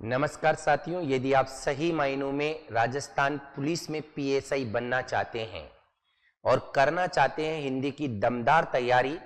नमस्कार साथियों, यदि आप सही मायनों में राजस्थान पुलिस में पीएसआई बनना चाहते हैं और करना चाहते हैं हिंदी की दमदार तैयारी,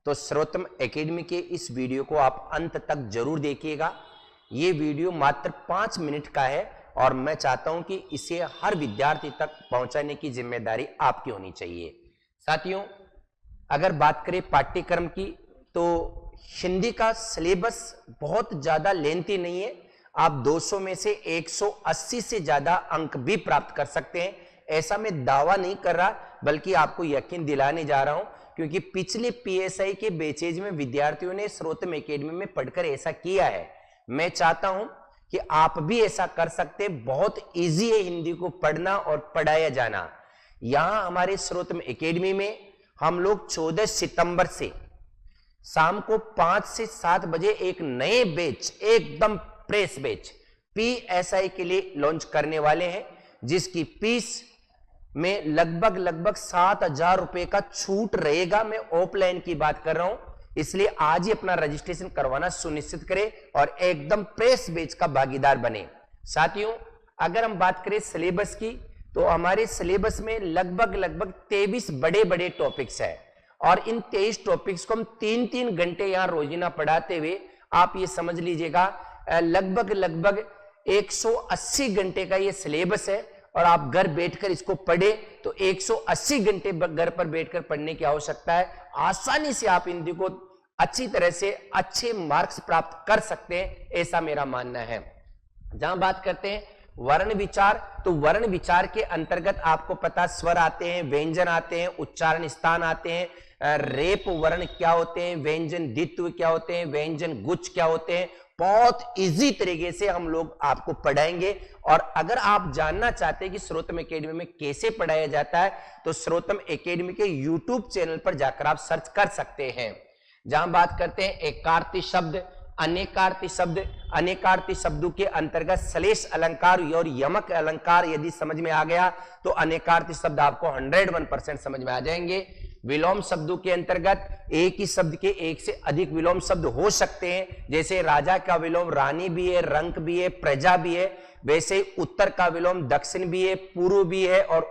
तो सर्वोत्तम एकेडमी के इस वीडियो को आप अंत तक जरूर देखिएगा। ये वीडियो मात्र 5 मिनट का है और मैं चाहता हूं कि इसे हर विद्यार्थी तक पहुंचाने की जिम्मेदारी आपकी होनी चाहिए। साथियों, अगर बात करें पाठ्यक्रम की, तो हिंदी का सिलेबस बहुत ज्यादा लेंथी नहीं है। आप 200 में से 180 से ज्यादा अंक भी प्राप्त कर सकते हैं। ऐसा मैं दावा नहीं कर रहा, बल्कि आपको यकीन दिलाने जा रहा हूं, क्योंकि पिछले पीएसआई के बैचेज में विद्यार्थियों ने सर्वोत्तम एकेडमी में पढ़कर ऐसा किया है। मैं चाहता हूं कि आप भी ऐसा कर सकते हैं। बहुत इजी है हिंदी को पढ़ना और पढ़ाया जाना। यहां हमारे सर्वोत्तम एकेडमी में हम लोग 14 सितंबर से शाम को 5 से 7 बजे एक नए बैच, एकदम प्रेस बैच पीएसआई के लिए लॉन्च करने वाले हैं, जिसकी फीस में लगभग 7,000 रुपए का छूट रहेगा। मैं ऑफलाइन की बात कर रहा हूं, इसलिए आज ही अपना रजिस्ट्रेशन करवाना सुनिश्चित करें और एकदम प्रेस बैच का भागीदार बने। साथियों, अगर हम बात करें सिलेबस की, तो हमारे सिलेबस में लगभग 23 बड़े बड़े टॉपिक्स है और इन 23 टॉपिक्स को हम 3-3 घंटे यहां रोजाना पढ़ाते हुए, आप ये समझ लीजिएगा, लगभग 180 घंटे का ये सिलेबस है। और आप घर बैठकर इसको पढ़े तो 180 घंटे घर पर बैठकर पढ़ने की आवश्यकता है। आसानी से आप हिंदी को अच्छी तरह से अच्छे मार्क्स प्राप्त कर सकते हैं, ऐसा मेरा मानना है। जहां बात करते हैं वर्ण विचार, तो वर्ण विचार के अंतर्गत आपको पता स्वर आते हैं, व्यंजन आते हैं, उच्चारण स्थान आते हैं, रेप वर्ण क्या होते हैं, व्यंजन द्वित्व क्या होते हैं, व्यंजन गुच्छ क्या होते हैं। बहुत इजी तरीके से हम लोग आपको पढ़ाएंगे। और अगर आप जानना चाहते हैं कि सर्वोत्तम एकेडमी में कैसे पढ़ाया जाता है, तो सर्वोत्तम एकेडमी के यूट्यूब चैनल पर जाकर आप सर्च कर सकते हैं। जहां बात करते हैं एकार्थी शब्द, अनेकार्थी शब्द, अनेकार्थी शब्दों के अंतर्गत श्लेष अलंकार और यमक अलंकार यदि समझ में आ गया तो अनेकार्थी शब्द आपको 101% समझ में आ जाएंगे। विलोम शब्दों के अंतर्गत एक ही शब्द के एक से अधिक विलोम शब्द हो सकते हैं, जैसे राजा का विलोम रानी भी है, रंक भी है, प्रजा भी है। वैसे उत्तर का विलोम दक्षिण भी है, पूर्व भी है और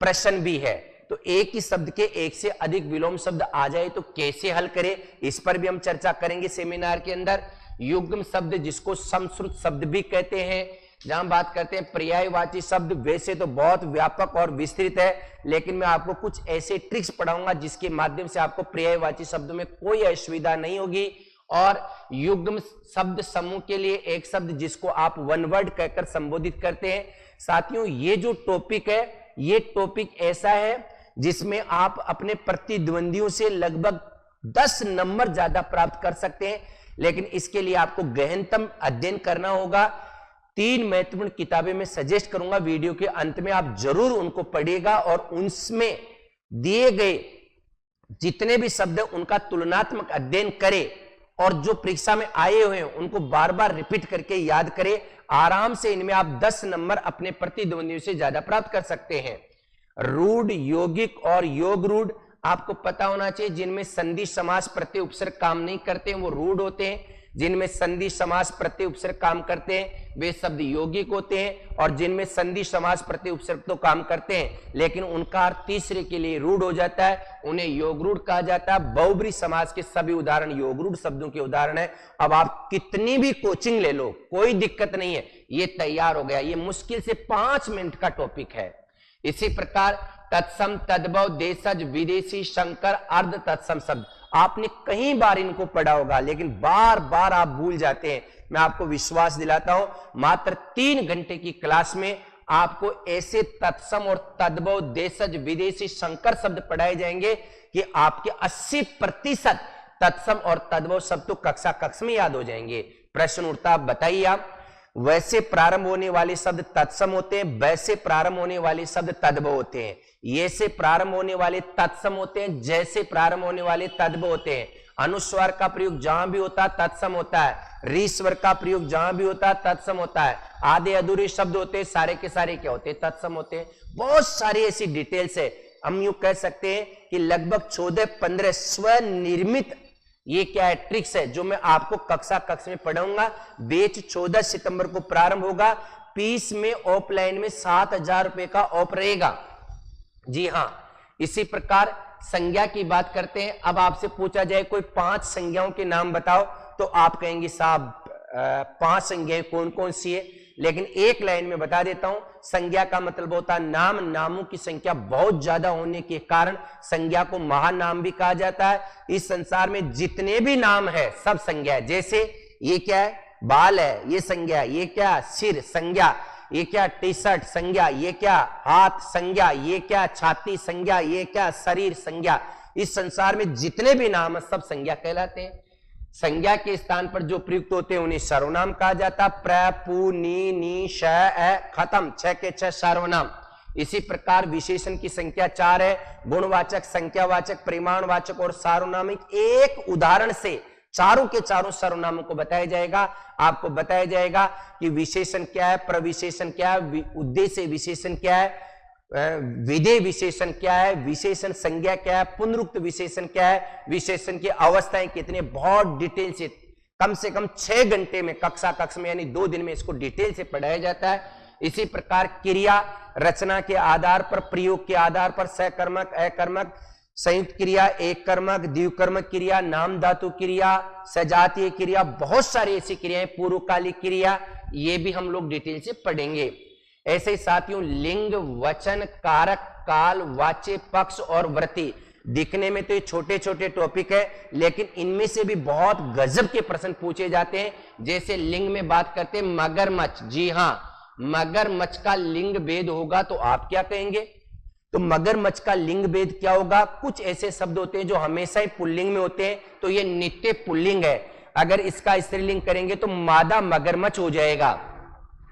प्रश्न भी है। तो एक ही शब्द के एक से अधिक विलोम शब्द आ जाए तो कैसे हल करें, इस पर भी हम चर्चा करेंगे सेमिनार के अंदर। युग्म शब्द, जिसको समश्रुत शब्द भी कहते हैं। जहां बात करते हैं पर्यायवाची शब्द, वैसे तो बहुत व्यापक और विस्तृत है, लेकिन मैं आपको कुछ ऐसे ट्रिक्स पढ़ाऊंगा जिसके माध्यम से आपको पर्यायवाची शब्दों में कोई असुविधा नहीं होगी। और युग्म शब्द समूह के लिए एक शब्द जिसको आप वन वर्ड कहकर संबोधित करते हैं। साथियों, ये जो टॉपिक है, ये टॉपिक ऐसा है जिसमें आप अपने प्रतिद्वंदियों से लगभग 10 नंबर ज्यादा प्राप्त कर सकते हैं, लेकिन इसके लिए आपको गहनतम अध्ययन करना होगा। 3 महत्वपूर्ण किताबें मैं सजेस्ट करूंगा, वीडियो के अंत में आप जरूर उनको पढ़िएगा और उनमें दिए गए जितने भी शब्द उनका तुलनात्मक अध्ययन करें और जो परीक्षा में आए हुए हैं उनको बार बार रिपीट करके याद करें। आराम से इनमें आप 10 नंबर अपने प्रतिद्वंदियों से ज्यादा प्राप्त कर सकते हैं। रूढ़, यौगिक और योग रूढ़ आपको पता होना चाहिए। जिनमें संधि समास प्रत्यय उपसर्ग काम नहीं करते हैं वो रूढ़ होते हैं, जिनमें संधि समास प्रत्यय उपसर्ग काम करते हैं वे शब्द यौगिक होते हैं, और जिनमें संधि समास प्रत्यय उपसर्ग तो काम करते हैं लेकिन उनका अर्थ तीसरे के लिए रूढ़ हो जाता है, उन्हें योग रूढ़ कहा जाता है। बहुब्री समास के सभी उदाहरण योग रूढ़ शब्दों के उदाहरण है। अब आप कितनी भी कोचिंग ले लो, कोई दिक्कत नहीं है, ये तैयार हो गया। ये मुश्किल से 5 मिनट का टॉपिक है। इसी प्रकार तत्सम, तद्भव, देशज, विदेशी, शंकर, अर्ध तत्सम शब्द आपने कई बार इनको पढ़ा होगा, लेकिन बार बार आप भूल जाते हैं। मैं आपको विश्वास दिलाता हूं, मात्र 3 घंटे की क्लास में आपको ऐसे तत्सम और तद्भव, देशज, विदेशी, शंकर शब्द पढ़ाए जाएंगे कि आपके 80% तत्सम और तद्भव शब्द तो कक्ष में याद हो जाएंगे। प्रश्न उठता, बताइए आप, वैसे प्रारंभ होने वाले शब्द तत्सम होते हैं, वैसे प्रारंभ होने वाले शब्द तद्भव होते हैं, ये से प्रारंभ होने वाले तत्सम होते हैं, जैसे प्रारंभ होने वाले तद्भव होते हैं। अनुस्वार का प्रयोग जहां भी होता है तत्सम होता है, रीस्वर का प्रयोग जहां भी होता है तत्सम होता है। आधे अधूरे शब्द होते हैं, सारे के सारे क्या होते हैं, तत्सम होते हैं। बहुत सारी ऐसी डिटेल्स है। हम यूं कह सकते हैं कि लगभग 14-15 स्वनिर्मित ये क्या है, ट्रिक्स है जो मैं आपको कक्षा में पढ़ाऊंगा। बैच 14 सितंबर को प्रारंभ होगा। पीस में ऑफलाइन में 7,000 रुपए का ऑफ रहेगा। जी हां, इसी प्रकार संज्ञा की बात करते हैं। अब आपसे पूछा जाए कोई 5 संज्ञाओं के नाम बताओ, तो आप कहेंगे साहब 5 संज्ञाएं कौन कौन सी है, लेकिन एक लाइन में बता देता हूं। संज्ञा का मतलब होता है नाम, नामों की संख्या बहुत ज्यादा होने के कारण संज्ञा को महानाम भी कहा जाता है। इस संसार में जितने भी नाम है सब संज्ञा है। जैसे ये क्या है, बाल है, ये संज्ञा। ये क्या, सिर, संज्ञा। ये क्या, टी शर्ट, संज्ञा। ये क्या, हाथ, संज्ञा। ये क्या, छाती, संज्ञा। ये क्या, शरीर, संज्ञा। इस संसार में जितने भी नाम है सब संज्ञा कहलाते हैं। संज्ञा के स्थान पर जो प्रयुक्त होते हैं उन्हें सर्वनाम कहा जाता है। प्र, पु, नी, श, ए, खत्म, 6 के 6 सर्वनाम। इसी प्रकार विशेषण की संख्या 4 है। गुणवाचक, संख्यावाचक, परिमाणवाचक और सार्वनामिक। एक उदाहरण से चारों के चारों सर्वनामों को बताया जाएगा। आपको बताया जाएगा कि विशेषण क्या है, प्रविशेषण क्या है, उद्देश्य विशेषण क्या है, विधेय विशेषण क्या है, विशेषण संज्ञा क्या है, पुनरुक्त विशेषण क्या है, विशेषण की अवस्थाएं कितनी, बहुत डिटेल से कम 6 घंटे में कक्षा में यानी 2 दिन में इसको डिटेल से पढ़ाया जाता है। इसी प्रकार क्रिया रचना के आधार पर, प्रयोग के आधार पर सकर्मक, अकर्मक, संयुक्त क्रिया, एक कर्मक, द्विकर्मक क्रिया, नाम धातु क्रिया, सजातीय क्रिया, बहुत सारी ऐसी क्रियाएं, पूर्वकालिक क्रिया, ये भी हम लोग डिटेल से पढ़ेंगे। ऐसे ही साथियों लिंग, वचन, कारक, काल, वाच्य, पक्ष और वृत्ति। दिखने में तो ये छोटे छोटे टॉपिक है, लेकिन इनमें से भी बहुत गजब के प्रश्न पूछे जाते हैं। जैसे लिंग में बात करते हैं मगरमच्छ। जी हां, मगरमच्छ का लिंग भेद होगा तो आप क्या कहेंगे? तो मगरमच्छ का लिंग भेद क्या होगा? कुछ ऐसे शब्द होते हैं जो हमेशा ही पुल्लिंग में होते हैं, तो ये नित्य पुल्लिंग है। अगर इसका स्त्रीलिंग करेंगे तो मादा मगरमच्छ हो जाएगा।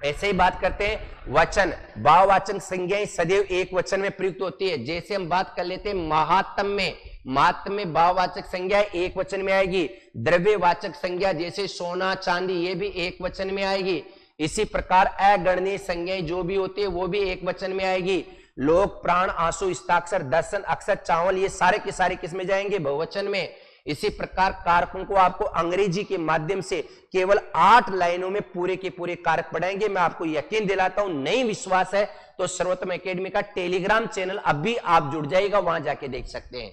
ऐसे ही बात करते हैं वचन, भाववाचक संज्ञाएं सदैव एक वचन में प्रयुक्त होती है। जैसे हम बात कर लेते हैं महात्म में, महात्म में भाववाचक संज्ञा एक वचन में आएगी। द्रव्यवाचक संज्ञा जैसे सोना, चांदी, ये भी एक वचन में आएगी। इसी प्रकार अगणनीय संज्ञाएं जो भी होती है वो भी एक वचन में आएगी। लोक, प्राण, आंसू, हस्ताक्षर, दर्शन, अक्षर, चावल, ये सारे के सारे किस में जाएंगे? बहुवचन में। इसी प्रकार कारकों को आपको अंग्रेजी के माध्यम से केवल 8 लाइनों में पूरे के पूरे कारक पढ़ाएंगे। मैं आपको यकीन दिलाता हूं, नहीं विश्वास है तो सर्वोत्तम एकेडमी का टेलीग्राम चैनल अभी आप जुड़ जाइएगा, वहां जाके देख सकते हैं।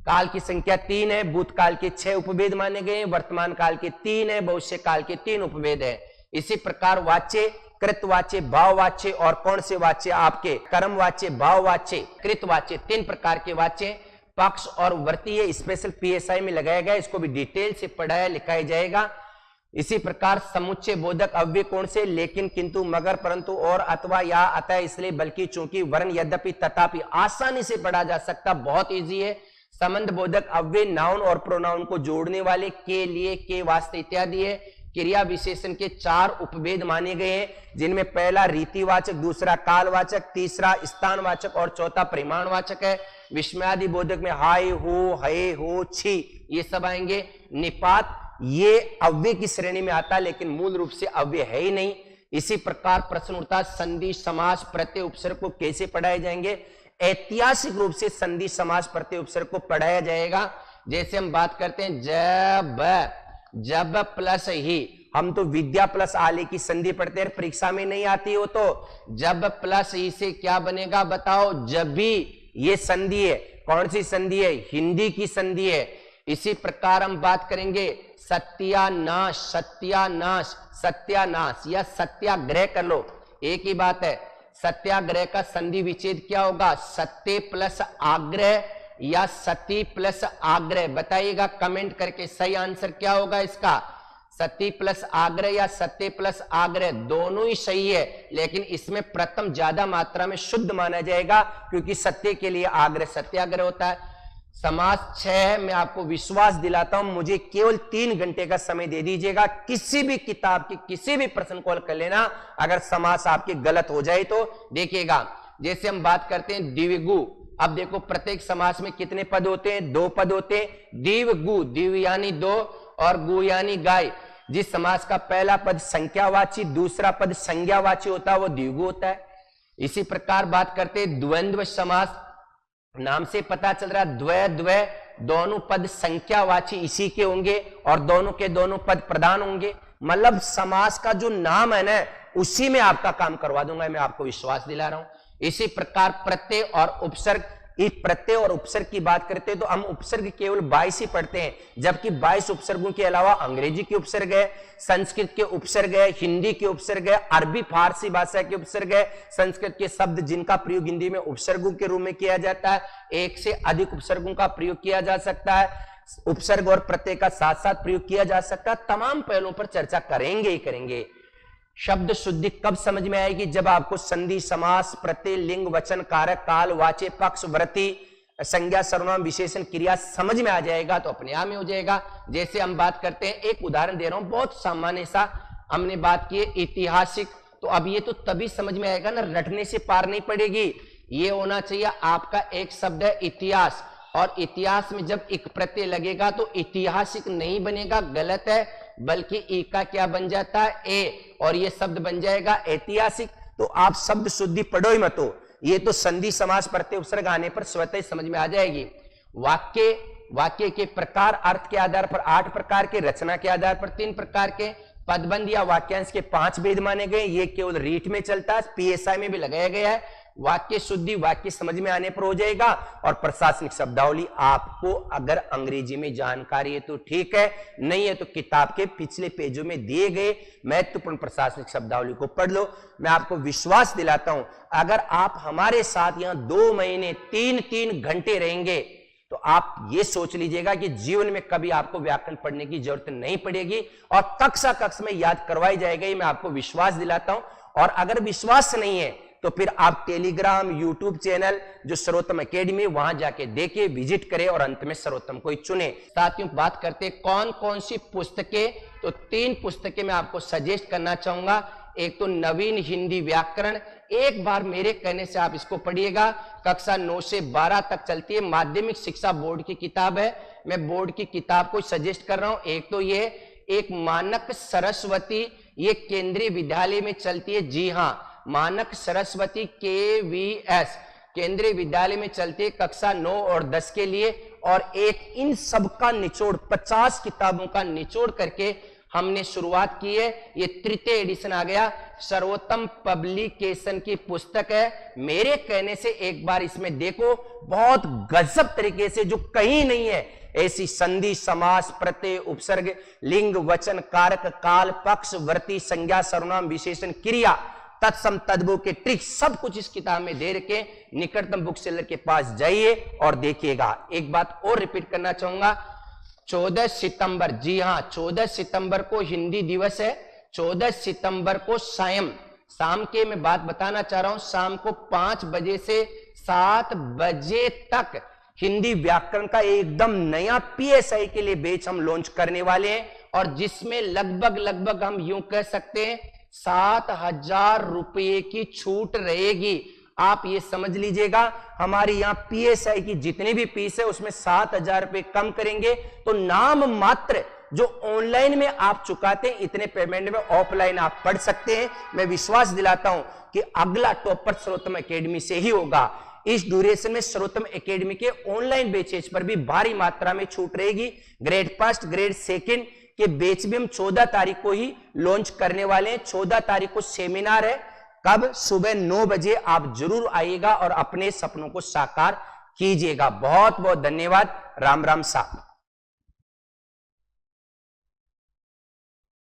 काल की संख्या 3 है, भूतकाल के 6 उपभेद माने गए, वर्तमान काल के 3 है, भविष्य काल के 3 उपभेद है। इसी प्रकार वाच्य, कृतवाच्य, भाववाच्य और कौन से वाच्य? आपके कर्मवाच्य, भाववाच्य, कृतवाच्य, 3 प्रकार के वाच्य। पक्ष और वृत्तीय स्पेशल पीएसआई में लगाया गया, इसको भी डिटेल से पढ़ाया लिखाया जाएगा। इसी प्रकार समुच्चय बोधक अव्यय कौन से? लेकिन, किंतु, मगर, परंतु, और, अथवा, या, अतः, इसलिए, बल्कि, चूंकि, वरन, यद्यपि, तथापि, आसानी से पढ़ा जा सकता, बहुत इजी है। संबंध बोधक अव्यय नाउन और प्रोनाउन को जोड़ने वाले, के, लिए, के, वास्ते इत्यादि है। क्रिया विशेषण के 4 उपभेद माने गए हैं, जिनमें पहला रीतिवाचक, दूसरा कालवाचक, तीसरा स्थानवाचक और चौथा परिमाणवाचक है। विस्मयादि बोधक में हाय, हो, हये, हो, छी, ये सब आएंगे। निपात ये अव्यय की श्रेणी में आता है, लेकिन मूल रूप से अव्यय है ही नहीं। इसी प्रकार प्रश्न उठता है संधि, समास, प्रत्यय, उपसर्ग को कैसे पढ़ाए जाएंगे? ऐतिहासिक रूप से संधि, समास, प्रत्यय, उपसर्ग को पढ़ाया जाएगा। जैसे हम बात करते हैं जब प्लस ही, हम तो विद्या प्लस आले की संधि पढ़ते हैं, परीक्षा में नहीं आती हो तो जब प्लस ही से क्या बनेगा बताओ? जब भी। ये संधि है, कौन सी संधि है? हिंदी की संधि है। इसी प्रकार हम बात करेंगे सत्यानाश, सत्यानाश, सत्यानाश या सत्याग्रह कर लो, एक ही बात है। सत्याग्रह का संधि विच्छेद क्या होगा? सत्य प्लस आग्रह या सती प्लस आग्रह? बताइएगा कमेंट करके सही आंसर क्या होगा इसका? सती प्लस आग्रह या सत्य प्लस आग्रह, दोनों ही सही है, लेकिन इसमें प्रथम ज्यादा मात्रा में शुद्ध माना जाएगा, क्योंकि सत्य के लिए आग्रह सत्याग्रह होता है। समास 6 है, मैं आपको विश्वास दिलाता हूं, मुझे केवल 3 घंटे का समय दे दीजिएगा, किसी भी किताब के किसी भी प्रश्न को हल कर लेना। अगर समास आपके गलत हो जाए तो देखिएगा। जैसे हम बात करते हैं द्विगु, अब देखो प्रत्येक समास में कितने पद होते हैं? 2 पद होते हैं। द्विगु, द्विव यानी 2 और गु यानी गाय। जिस समास का पहला पद संख्यावाची, दूसरा पद संज्ञावाची होता है वो द्विगु होता है। इसी प्रकार बात करते हैं द्वंद्व समास, नाम से पता चल रहा है द्वय द्वय दोनों पद संख्यावाची इसी के होंगे और दोनों के दोनों पद प्रधान होंगे। मतलब समास का जो नाम है ना, उसी में आपका काम करवा दूंगा, मैं आपको विश्वास दिला रहा हूं। इसी प्रकार प्रत्यय और उपसर्ग, इस प्रत्यय और उपसर्ग की बात करते हैं तो हम उपसर्ग केवल 22 ही पढ़ते हैं, जबकि 22 उपसर्गों के अलावा अंग्रेजी के उपसर्ग है, संस्कृत के उपसर्ग है, हिंदी के उपसर्ग है, अरबी फारसी भाषा के उपसर्ग है, संस्कृत के शब्द जिनका प्रयोग हिंदी में उपसर्गों के रूप में किया जाता है, एक से अधिक उपसर्गों का प्रयोग किया जा सकता है, उपसर्ग और प्रत्यय का साथ साथ प्रयोग किया जा सकता है। तमाम पहलुओं पर चर्चा करेंगे ही करेंगे। शब्द शुद्धि कब समझ में आएगी? जब आपको संधि, समास, प्रत्यय, लिंग, वचन, कारक, काल, वाच्य, पक्ष, वृत्ति, संज्ञा, सर्वनाम, विशेषण, क्रिया समझ में आ जाएगा तो अपने आप में हो जाएगा। जैसे हम बात करते हैं, एक उदाहरण दे रहा हूं, बहुत सामान्य सा हमने बात की है ऐतिहासिक, तो अब ये तो तभी समझ में आएगा ना, रटने से पार नहीं पड़ेगी। ये होना चाहिए आपका एक शब्द है इतिहास, और इतिहास में जब एक प्रत्यय लगेगा तो ऐतिहासिक नहीं बनेगा, गलत है, बल्कि ई का क्या बन जाता है? ए, और ये शब्द बन जाएगा ऐतिहासिक। तो आप शब्द शुद्धि पढ़ो ही मत हो, ये तो संधि, समास, प्रत्यय, उपसर्ग आने पर स्वतः ही समझ में आ जाएगी। वाक्य के प्रकार, अर्थ के आधार पर 8 प्रकार के, रचना के आधार पर 3 प्रकार के, पदबंध या वाक्यांश के 5 भेद माने गए। ये केवल रीट में चलता है, पीएसआई में भी लगाया गया है। वाक्य शुद्धि वाक्य समझ में आने पर हो जाएगा, और प्रशासनिक शब्दावली आपको अगर अंग्रेजी में जानकारी है तो ठीक है, नहीं है तो किताब के पिछले पेजों में दिए गए महत्वपूर्ण प्रशासनिक शब्दावली को पढ़ लो। मैं आपको विश्वास दिलाता हूं, अगर आप हमारे साथ यहां 2 महीने 3-3 घंटे रहेंगे तो आप ये सोच लीजिएगा कि जीवन में कभी आपको व्याकरण पढ़ने की जरूरत नहीं पड़ेगी, और कक्षा में याद करवाई जाएगा, ये मैं आपको विश्वास दिलाता हूं। और अगर विश्वास नहीं है तो फिर आप टेलीग्राम, यूट्यूब चैनल जो सर्वोत्तम एकेडमी, वहां जाके देखे, विजिट करें और अंत में सर्वोत्तम को ही चुने। साथियों, बात करते हैं कौन कौन सी पुस्तकें, तो 3 पुस्तकें मैं आपको सजेस्ट करना चाहूंगा। एक तो नवीन हिंदी व्याकरण, एक बार मेरे कहने से आप इसको पढ़िएगा, कक्षा 9 से 12 तक चलती है, माध्यमिक शिक्षा बोर्ड की किताब है, मैं बोर्ड की किताब को सजेस्ट कर रहा हूं। एक तो ये, एक मानक सरस्वती, ये केंद्रीय विद्यालय में चलती है, जी हाँ, मानक सरस्वती KVS केंद्रीय विद्यालय में चलती है, कक्षा 9 और 10 के लिए। और एक इन सब का निचोड़, 50 किताबों का निचोड़ करके हमने शुरुआत की है, ये 3य एडिशन आ गया, सर्वोत्तम पब्लिकेशन की पुस्तक है। मेरे कहने से एक बार इसमें देखो, बहुत गजब तरीके से, जो कहीं नहीं है ऐसी संधि, समास, प्रत्यय, उपसर्ग, लिंग, वचन, कारक, काल, पक्ष, वृत्ति, संज्ञा, सर्वनाम, विशेषण, क्रिया, तत्सम, तद्भव के ट्रिक, सब कुछ इस किताब में दे रखे। निकटतम बुक सेलर के पास जाइए और देखिएगा। एक बात और रिपीट करना चाहूंगा, 14 सितंबर, जी हां, 14 सितंबर को हिंदी दिवस है। 14 सितंबर को शाम के मैं बात बताना चाह रहा हूं, शाम को 5 बजे से 7 बजे तक हिंदी व्याकरण का एकदम नया पीएसआई के लिए बैच हम लॉन्च करने वाले हैं, और जिसमें लगभग हम यूं कह सकते हैं 7,000 रुपये की छूट रहेगी। आप ये समझ लीजिएगा, हमारी यहाँ पीएसआई की जितनी भी फीस है उसमें 7,000 रुपये कम करेंगे, तो नाम मात्र जो ऑनलाइन में आप चुकाते हैं इतने पेमेंट में ऑफलाइन आप पढ़ सकते हैं। मैं विश्वास दिलाता हूं कि अगला टॉपर सर्वोत्तम एकेडमी से ही होगा। इस ड्यूरेशन में सर्वोत्तम एकेडमी के ऑनलाइन बैचेज पर भी भारी मात्रा में छूट रहेगी। ग्रेड 1, ग्रेड 2 के बैच भी हम 14 तारीख को ही लॉन्च करने वाले हैं। 14 तारीख को सेमिनार है, कब? सुबह 9 बजे। आप जरूर आइएगा और अपने सपनों को साकार कीजिएगा। बहुत बहुत धन्यवाद। राम राम साहब।